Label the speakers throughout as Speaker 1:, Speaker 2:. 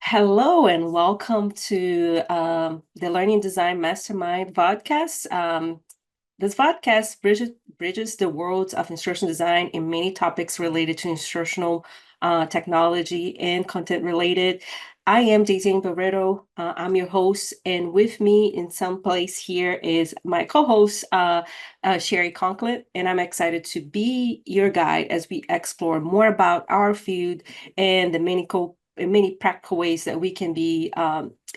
Speaker 1: Hello and welcome to the Learning Design Mastermind Vodcast. This podcast bridges the worlds of instructional design in many topics related to instructional technology and content related. I am Daisy Barreto. I'm your host, and with me in some place here is my co-host, Sherry Conklin, and I'm excited to be your guide as we explore more about our field and the many practical ways that we can be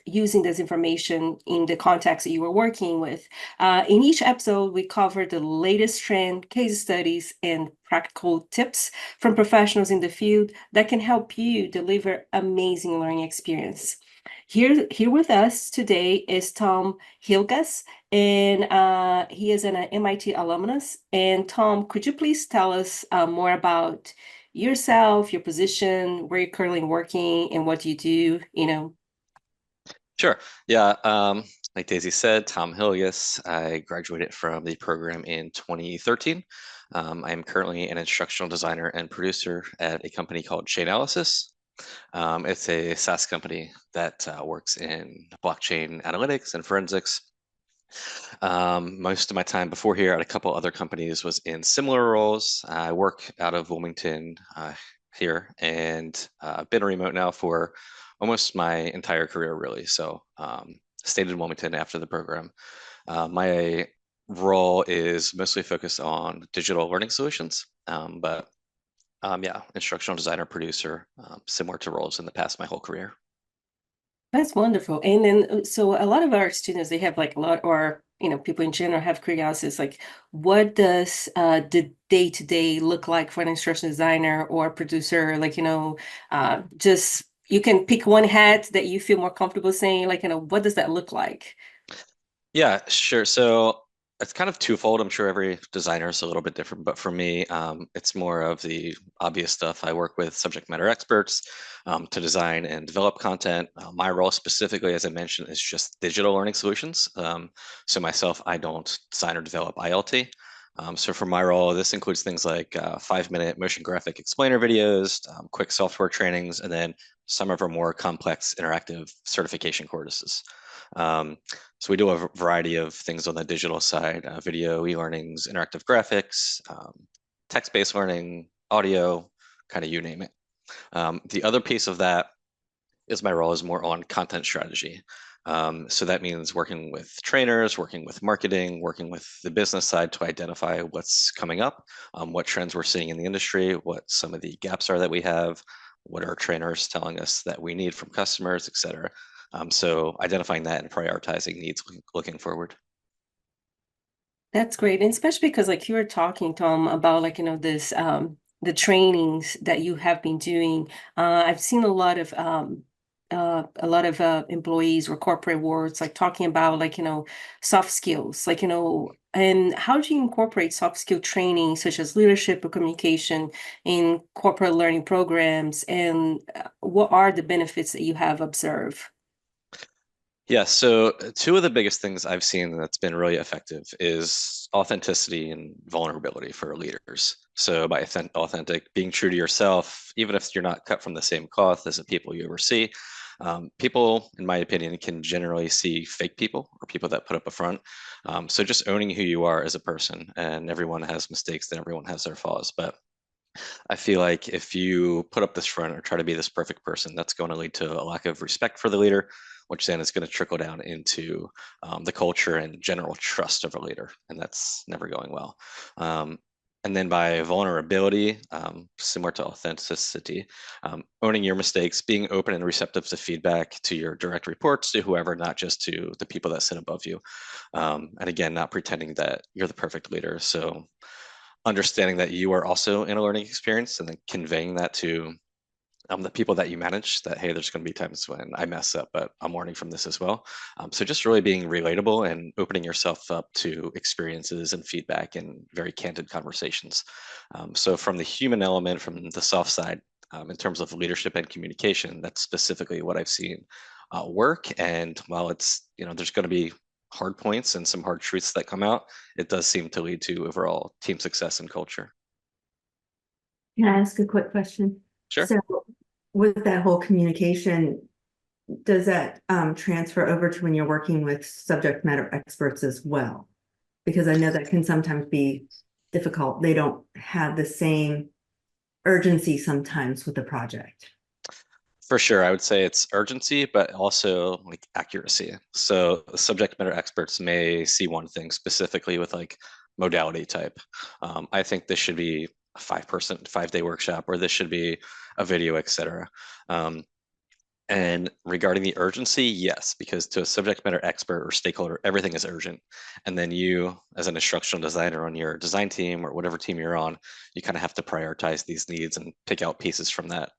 Speaker 1: using this information in the context that you are working with. In each episode, we cover the latest trend, case studies, and practical tips from professionals in the field that can help you deliver amazing learning experience. Here with us today is Tom Hillegass, and he is an MIT alumnus. And Tom, could you please tell us more about yourself, your position, where you're currently working, and what you do,
Speaker 2: Sure. Yeah. Like Daisy said, Tom Hillegass. I graduated from the program in 2013. I am currently an instructional designer and producer at a company called Chainalysis. It's a SaaS company that works in blockchain analytics and forensics. Most of my time before here at a couple other companies was in similar roles. I work out of Wilmington here and been remote now for almost my entire career, really. So stayed in Wilmington after the program. My role is mostly focused on digital learning solutions, but yeah, instructional designer, producer, similar to roles in the past my whole career.
Speaker 1: That's wonderful. And then, so a lot of our students, they have like a lot, or, people in general have curiosities, like what does the day-to-day look like for an instructional designer or producer? Like, just you can pick one hat that you feel more comfortable saying, like, what does that look like?
Speaker 2: Yeah, sure. So it's kind of twofold. I'm sure every designer is a little bit different, but for me, it's more of the obvious stuff. I work with subject matter experts to design and develop content. My role specifically, as I mentioned, is just digital learning solutions. So myself, I don't design or develop ILT. So for my role, this includes things like 5-minute motion graphic explainer videos, quick software trainings, and then some of our more complex interactive certification courses. Um, so we do a variety of things on the digital side, video, e-learnings, interactive graphics, text-based learning, audio, kind of you name it. The other piece of that is my role is more on content strategy. So that means working with trainers, working with marketing, working with the business side to identify what's coming up, what trends we're seeing in the industry, what some of the gaps are that we have, what are trainers telling us that we need from customers, et cetera. So identifying that and prioritizing needs looking forward.
Speaker 1: That's great. And especially because like you were talking, Tom, about like, this the trainings that you have been doing. I've seen a lot of employees or corporate worlds like talking about like, soft skills, like, and how do you incorporate soft skill training such as leadership or communication in corporate learning programs? And what are the benefits that you have observed?
Speaker 2: Yeah, so two of the biggest things I've seen that's been really effective is authenticity and vulnerability for leaders. So by authentic, being true to yourself, even if you're not cut from the same cloth as the people you oversee, people, in my opinion, can generally see fake people or people that put up a front. So just owning who you are as a person, and everyone has mistakes and everyone has their flaws, but I feel like if you put up this front or try to be this perfect person, that's going to lead to a lack of respect for the leader, which then is going to trickle down into the culture and general trust of a leader, and that's never going well. And then by vulnerability, similar to authenticity, owning your mistakes, being open and receptive to feedback to your direct reports, to whoever, not just to the people that sit above you. And again, not pretending that you're the perfect leader. So understanding that you are also in a learning experience and then conveying that to the people that you manage that, hey, there's going to be times when I mess up, but I'm learning from this as well. So just really being relatable and opening yourself up to experiences and feedback and very candid conversations. So from the human element, from the soft side, in terms of leadership and communication, that's specifically what I've seen work. And while it's, there's going to be hard points and some hard truths that come out, it does seem to lead to overall team success and culture.
Speaker 3: Can I ask a quick question?
Speaker 2: Sure.
Speaker 3: So with that whole communication, does that transfer over to when you're working with subject matter experts as well? Because I know that can sometimes be difficult. They don't have the same urgency sometimes with the project.
Speaker 2: For sure, I would say it's urgency, but also like accuracy. So subject matter experts may see one thing specifically with like modality type. I think this should be a 5-person, 5-day workshop, or this should be a video, etc. Um, and regarding the urgency, yes, because to a subject matter expert or stakeholder, everything is urgent. And then you, as an instructional designer on your design team or whatever team you're on, you kind of have to prioritize these needs and pick out pieces from that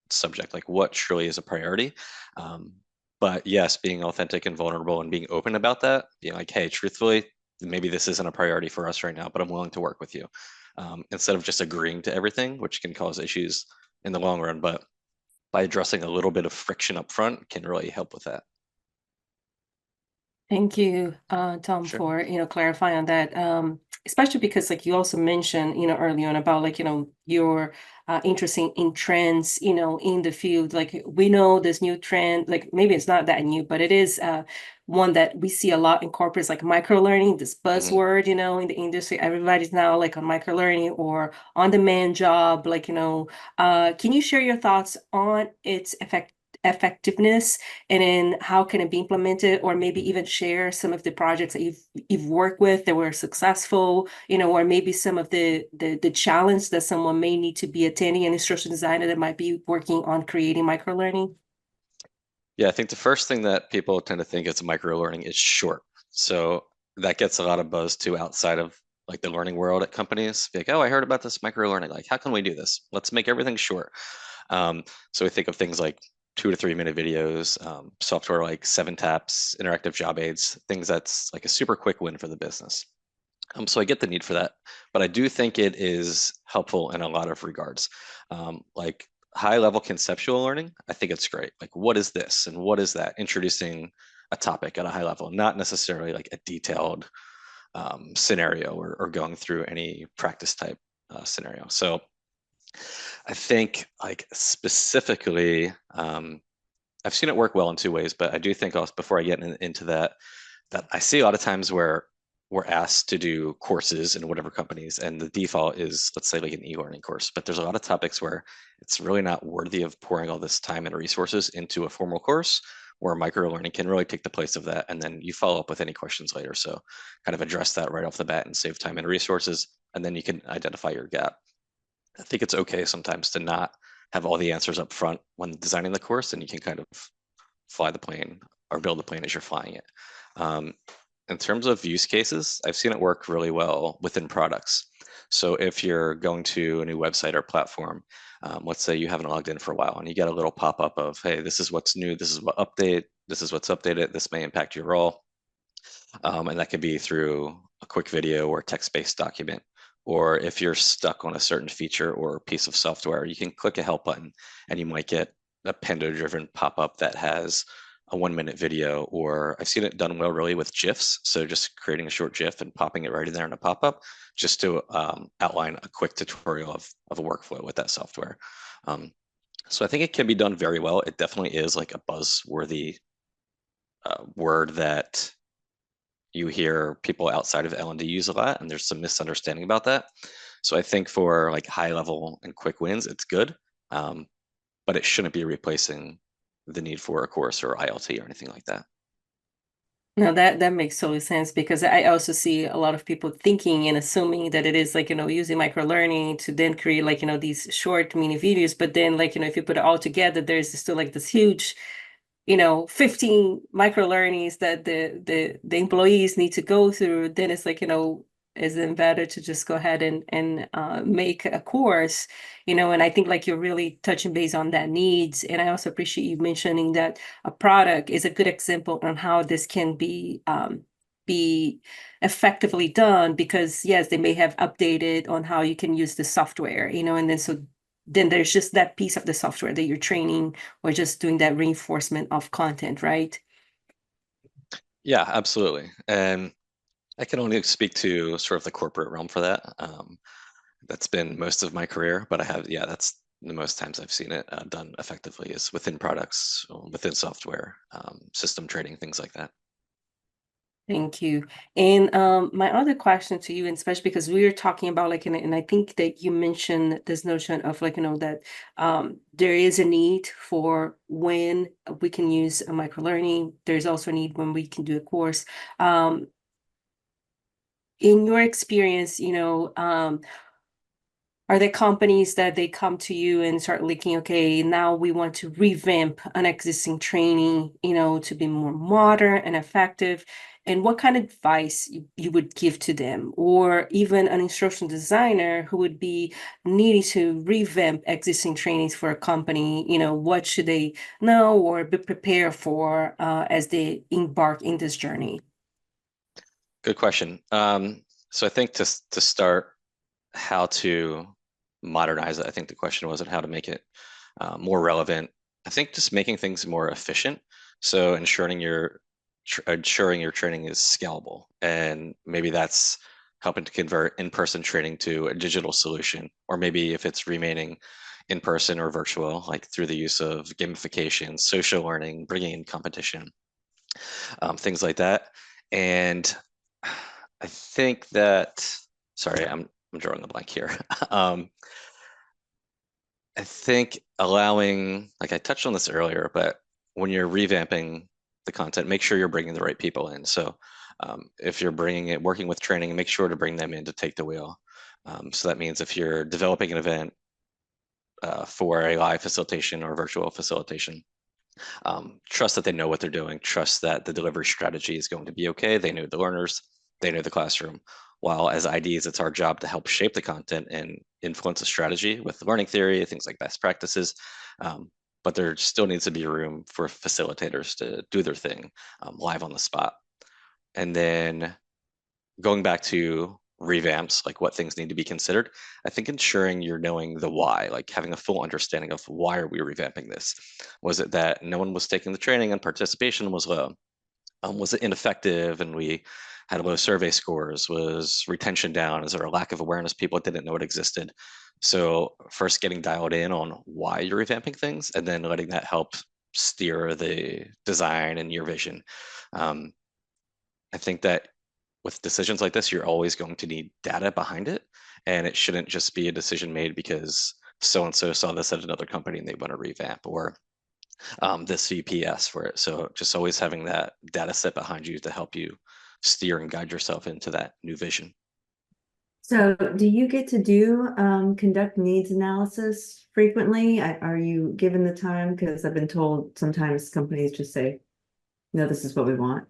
Speaker 2: subject, like what truly is a priority. Um, but yes, being authentic and vulnerable and being open about that, being like, hey, truthfully, maybe this isn't a priority for us right now, but I'm willing to work with you. Instead of just agreeing to everything, which can cause issues in the long run, but by addressing a little bit of friction up front can really help with that.
Speaker 1: Thank you, Tom,
Speaker 2: Sure.
Speaker 1: for clarifying on that. Especially because like you also mentioned, early on about like your interest in trends, in the field. Like we know this new trend, like maybe it's not that new, but it is one that we see a lot in corporates, like micro learning, this
Speaker 2: Mhm.
Speaker 1: buzzword, in the industry. Everybody's now like on micro learning or on demand job. Like can you share your thoughts on its effectiveness, and then how can it be implemented, or maybe even share some of the projects that you've worked with that were successful, or maybe some of the challenge that someone may need to be attending, an instructional designer that might be working on creating micro learning.
Speaker 2: Yeah, I think the first thing that people tend to think is micro learning is short. So that gets a lot of buzz too outside of like the learning world at companies. Be like, oh, I heard about this micro learning. Like, how can we do this? Let's make everything short. So we think of things like 2 to 3 minute videos, software like 7 taps, interactive job aids, things that's like a super quick win for the business. So I get the need for that, but I do think it is helpful in a lot of regards. Like high level conceptual learning, I think it's great. Like, what is this and what is that? Introducing a topic at a high level, not necessarily like a detailed scenario or going through any practice type scenario. So I think like specifically, I've seen it work well in 2 ways, but I do think also before I get into that, that I see a lot of times where we're asked to do courses in whatever companies, and the default is, let's say, like an e-learning course. But there's a lot of topics where it's really not worthy of pouring all this time and resources into a formal course, where micro learning can really take the place of that. And then you follow up with any questions later. So kind of address that right off the bat and save time and resources, and then you can identify your gap. I think it's okay sometimes to not have all the answers up front when designing the course, and you can kind of fly the plane or build the plane as you're flying it. Um, in terms of use cases, I've seen it work really well within products. So if you're going to a new website or platform, let's say you haven't logged in for a while and you get a little pop-up of, hey, this is what's new, this is what update, this is what's updated, this may impact your role. And that could be through a quick video or text-based document. Or if you're stuck on a certain feature or piece of software, you can click a help button and you might get a panda-driven pop-up that has a 1 minute video, or I've seen it done well really with GIFs. So just creating a short GIF and popping it right in there in a pop-up just to outline a quick tutorial of a workflow with that software. So I think it can be done very well. It definitely is like a buzzworthy word that you hear people outside of L&D use a lot, and there's some misunderstanding about that. So I think for like high level and quick wins, it's good, um, but it shouldn't be replacing the need for a course or ILT or anything like that.
Speaker 1: No, that makes total sense, because I also see a lot of people thinking and assuming that it is like, using micro learning to then create like, these short mini videos. But then like, if you put it all together, there's still like this huge 15 micro learnings that the employees need to go through. Then it's like, is it better to just go ahead and make a course, and I think like you're really touching base on that needs. And I also appreciate you mentioning that a product is a good example on how this can be effectively done, because yes, they may have updated on how you can use the software, and then there's just that piece of the software that you're training or just doing that reinforcement of content, right?
Speaker 2: Yeah, absolutely. And I can only speak to sort of the corporate realm for that. That's been most of my career, but I have, yeah, the most times I've seen it done effectively is within products, within software, system training, things like that.
Speaker 1: Thank you. And my other question to you, and especially because we were talking about like, and I think that you mentioned this notion of like, that there is a need for when we can use a microlearning. There's also a need when we can do a course. In your experience, are there companies that they come to you and start looking, okay, now we want to revamp an existing training, to be more modern and effective? And what kind of advice you would give to them? Or even an instructional designer who would be needing to revamp existing trainings for a company, what should they know or be prepared for as they embark in this journey?
Speaker 2: Good question. So I think to start, how to modernize it. I think the question wasn't how to make it more relevant. I think just making things more efficient. So ensuring your training is scalable, and maybe that's helping to convert in-person training to a digital solution, or maybe if it's remaining in person or virtual, like through the use of gamification, social learning, bringing in competition, things like that. And I think that, sorry, I'm drawing a blank here. I think allowing, like I touched on this earlier, but when you're revamping the content, make sure you're bringing the right people in. So if you're working with training, make sure to bring them in to take the wheel. So that means if you're developing an event for a live facilitation or virtual facilitation, trust that they know what they're doing, trust that the delivery strategy is going to be okay. They know the learners, they know the classroom. While as IDs, it's our job to help shape the content and influence the strategy with learning theory, things like best practices. But there still needs to be room for facilitators to do their thing live on the spot. And then going back to revamps, like what things need to be considered, I think ensuring you're knowing the why, like having a full understanding of why are we revamping this? Was it that no one was taking the training and participation was low? Was it ineffective and we had low survey scores? Was retention down? Is there a lack of awareness? People didn't know it existed. So first getting dialed in on why you're revamping things and then letting that help steer the design and your vision. I think that with decisions like this, you're always going to need data behind it. And it shouldn't just be a decision made because so-and-so saw this at another company and they want to revamp, or this VPS for it. So just always having that data set behind you to help you steer and guide yourself into that new vision.
Speaker 3: So do you get to do conduct needs analysis frequently? Are you given the time? Because I've been told sometimes companies just say, no, this is what we want.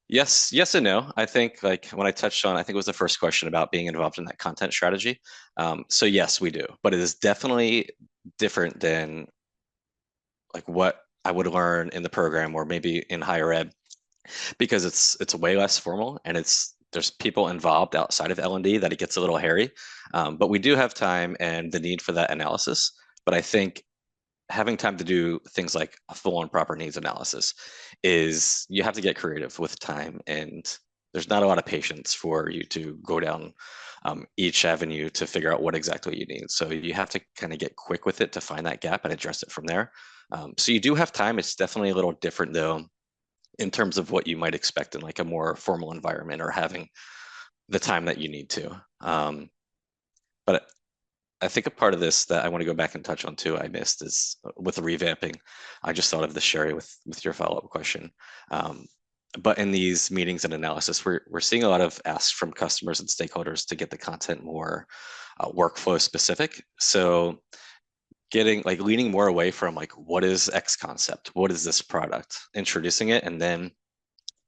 Speaker 2: Yes and no. I think like when I touched on, I think it was the first question about being involved in that content strategy. So yes, we do, but it is definitely different than like what I would learn in the program or maybe in higher ed, because it's way less formal and there's people involved outside of L&D that it gets a little hairy. But we do have time and the need for that analysis. But I think having time to do things like a full-on proper needs analysis is you have to get creative with time, and there's not a lot of patience for you to go down each avenue to figure out what exactly you need. So you have to kind of get quick with it to find that gap and address it from there. So you do have time. It's definitely a little different though in terms of what you might expect in like a more formal environment or having the time that you need to. But I think a part of this that I want to go back and touch on too, I missed, is with the revamping. I just thought of this, Sherry, with your follow-up question. But in these meetings and analysis, we're seeing a lot of asks from customers and stakeholders to get the content more workflow specific. So leaning more away from like, what is X concept? What is this product? Introducing it and then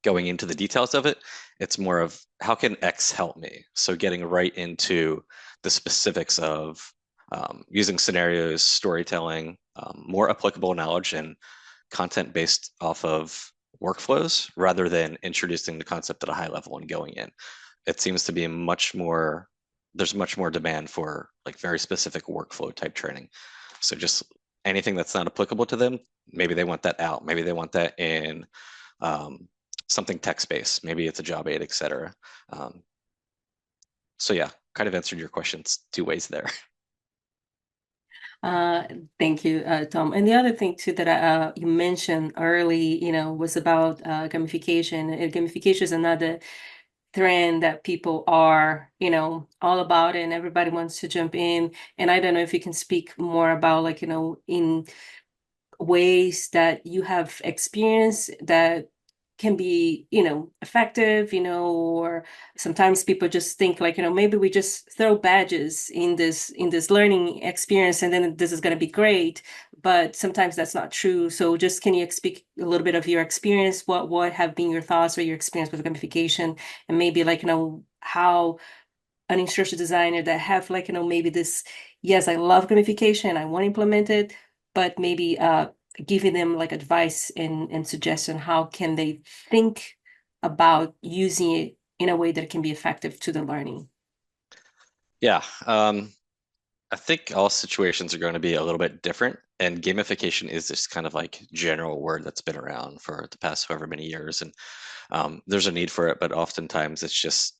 Speaker 2: going into the details of it. It's more of how can X help me? So getting right into the specifics of using scenarios, storytelling, more applicable knowledge and content based off of workflows rather than introducing the concept at a high level and going in. It seems to be there's much more demand for like very specific workflow type training. So just anything that's not applicable to them, maybe they want that out. Maybe they want that in something text-based. Maybe it's a job aid, etc. So yeah, kind of answered your questions two ways there.
Speaker 1: Uh, Thank you, Tom. And the other thing too that you mentioned early, was about gamification. And gamification is another trend that people are, all about, and everybody wants to jump in. And I don't know if you can speak more about, like, in ways that you have experienced that can be, effective, or sometimes people just think like, maybe we just throw badges in this learning experience and then this is going to be great, but sometimes that's not true. So just can you speak a little bit of your experience? What have been your thoughts or your experience with gamification, and maybe like, how an instructional designer that have like, maybe this, yes, I love gamification, I want to implement it, but maybe giving them like advice and suggestion, how can they think about using it in a way that can be effective to the learning?
Speaker 2: Yeah, I think all situations are going to be a little bit different, and gamification is this kind of like general word that's been around for the past however many years, and there's a need for it, but oftentimes it's just,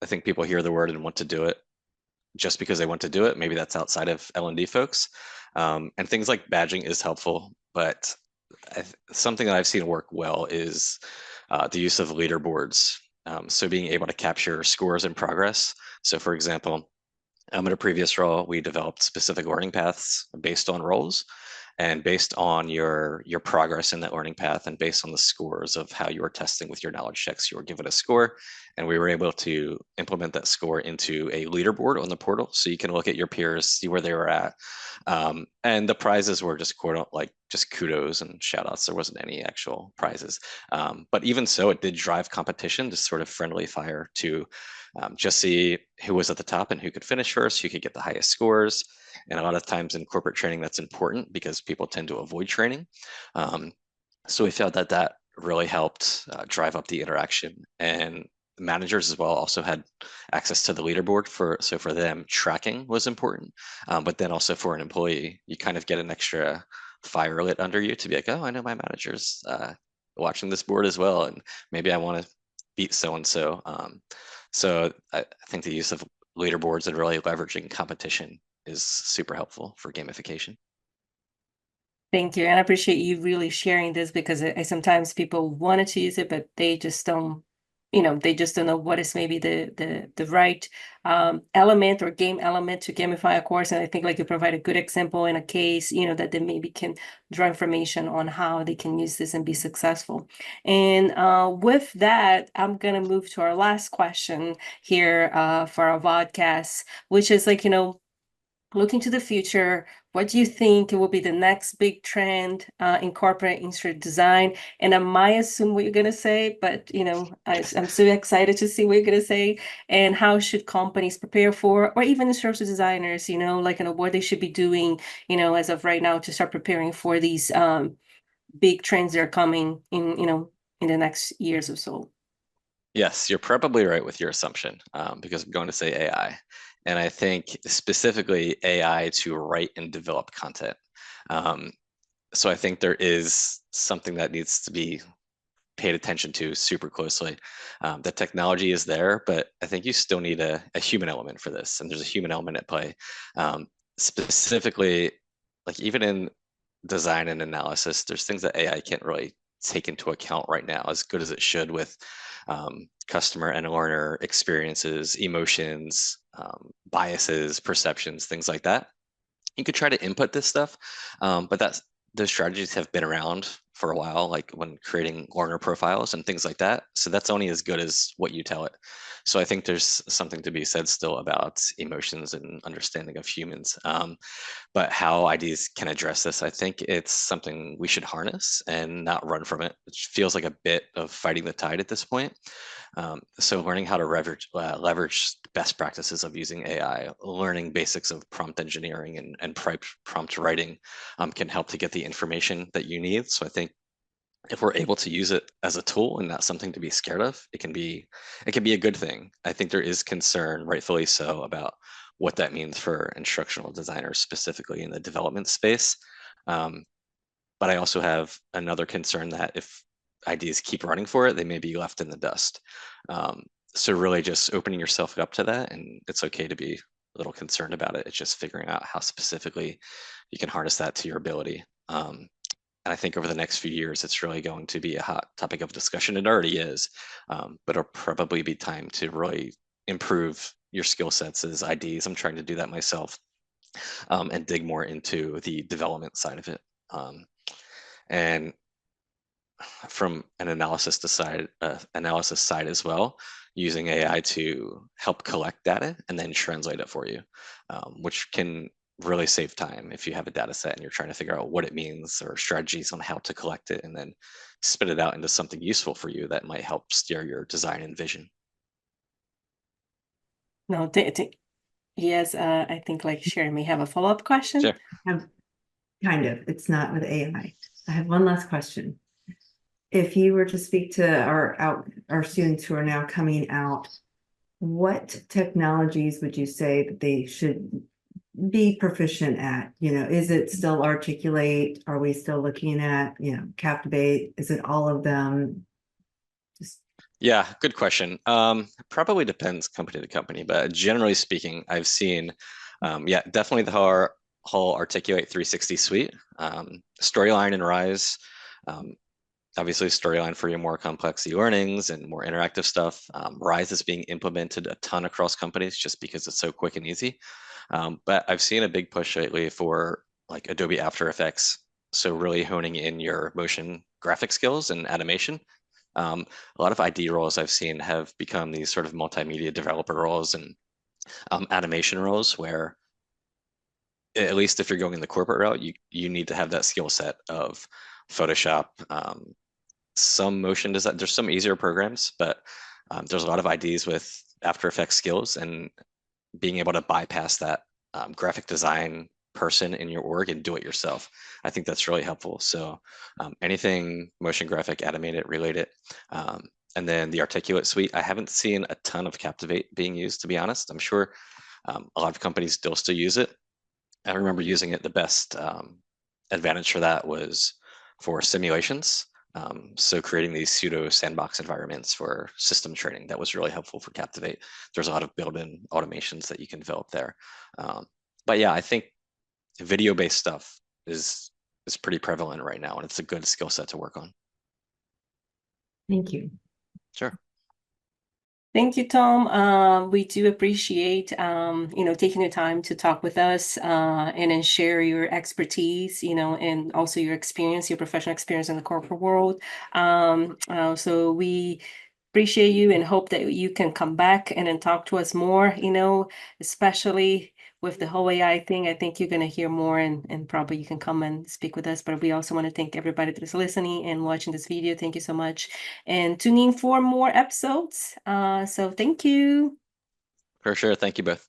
Speaker 2: I think people hear the word and want to do it just because they want to do it. Maybe that's outside of L&D folks, and things like badging is helpful, but something that I've seen work well is the use of leaderboards. So being able to capture scores and progress. So for example, in a previous role, we developed specific learning paths based on roles, and based on your progress in that learning path, and based on the scores of how you were testing with your knowledge checks, you were given a score, and we were able to implement that score into a leaderboard on the portal, so you can look at your peers, see where they were at, and the prizes were just quote like just kudos and shout outs. There wasn't any actual prizes, but even so, it did drive competition, just sort of friendly fire to just see who was at the top and who could finish first, who could get the highest scores. And a lot of times in corporate training, that's important because people tend to avoid training. So we felt that that really helped drive up the interaction. And managers as well also had access to the leaderboard, so for them tracking was important. But then also for an employee, you kind of get an extra fire lit under you to be like, oh, I know my manager's watching this board as well, and maybe I want to beat so and so. So I think the use of leaderboards and really leveraging competition is super helpful for gamification.
Speaker 1: Thank you. And I appreciate you really sharing this, because sometimes people wanted to use it, but they just don't, they just don't know what is maybe the right element or game element to gamify a course. And I think like you provide a good example in a case, that they maybe can draw information on how they can use this and be successful. And with that, I'm gonna move to our last question here for our podcast, which is like, looking to the future, what do you think will be the next big trend in corporate instructional design? And I might assume what you're going to say, but I'm so excited to see what you're going to say. And how should companies prepare for, or even instructional designers, like what they should be doing, as of right now to start preparing for these big trends that are coming in the next years or so.
Speaker 2: Yes, you're probably right with your assumption, because I'm going to say AI. And I think specifically AI to write and develop content. Um, so I think there is something that needs to be paid attention to super closely. The technology is there, but I think you still need a human element for this. And there's a human element at play. Specifically, like even in design and analysis, there's things that AI can't really take into account right now as good as it should with customer and learner experiences, emotions, biases, perceptions, things like that. You could try to input this stuff, but those strategies have been around for a while, like when creating learner profiles and things like that. So that's only as good as what you tell it. So I think there's something to be said still about emotions and understanding of humans. But how IDs can address this, I think it's something we should harness and not run from it. It feels like a bit of fighting the tide at this point. So learning how to leverage best practices of using AI, learning basics of prompt engineering and prompt writing can help to get the information that you need. So I think if we're able to use it as a tool and not something to be scared of, it can be a good thing. I think there is concern, rightfully so, about what that means for instructional designers, specifically in the development space. But I also have another concern that if ideas keep running for it, they may be left in the dust. So really just opening yourself up to that, and it's okay to be little concerned about it. It's just figuring out how specifically you can harness that to your ability. And I think over the next few years, it's really going to be a hot topic of discussion. It already is, but it'll probably be time to really improve your skill sets as IDs. I'm trying to do that myself, and dig more into the development side of it. And from an analysis side as well, using AI to help collect data and then translate it for you, which can really save time if you have a data set and you're trying to figure out what it means or strategies on how to collect it, and then spit it out into something useful for you that might help steer your design and vision.
Speaker 1: No, yes, I think like Sherry may have a follow-up question.
Speaker 2: Sure.
Speaker 3: Kind of, it's not with AI. I have one last question. If you were to speak to our students who are now coming out, what technologies would you say that they should be proficient at? You know, is it still Articulate? Are we still looking at, you know, Captivate? Is it all of them?
Speaker 2: Yeah, good question. Probably depends company to company, but generally speaking, I've seen, yeah, definitely the whole Articulate 360 suite, Storyline and Rise. Obviously, Storyline for your more complex e-learnings and more interactive stuff. Rise is being implemented a ton across companies just because it's so quick and easy. But I've seen a big push lately for like Adobe After Effects. So really honing in your motion graphic skills and animation. A lot of ID roles I've seen have become these sort of multimedia developer roles and animation roles where, at least if you're going in the corporate route, you need to have that skill set of Photoshop, some motion design. There's some easier programs, but there's a lot of IDs with After Effects skills, and being able to bypass that graphic design person in your org and do it yourself. I think that's really helpful. So anything motion graphic, animated, related. And then the Articulate suite, I haven't seen a ton of Captivate being used, to be honest. I'm sure a lot of companies still use it. I remember using it. The best advantage for that was for simulations. So creating these pseudo sandbox environments for system training, that was really helpful for Captivate. There's a lot of built-in automations that you can develop there. But yeah, I think video-based stuff is pretty prevalent right now, and it's a good skill set to work on.
Speaker 3: Thank you.
Speaker 2: Sure.
Speaker 1: Thank you, Tom. We do appreciate taking the time to talk with us and then share your expertise, and also your experience, your professional experience in the corporate world. So we appreciate you and hope that you can come back and then talk to us more, especially with the whole AI thing. I think you're going to hear more, and probably you can come and speak with us. But we also want to thank everybody that is listening and watching this video. Thank you so much. And tune in for more episodes. So thank you.
Speaker 2: For sure. Thank you both.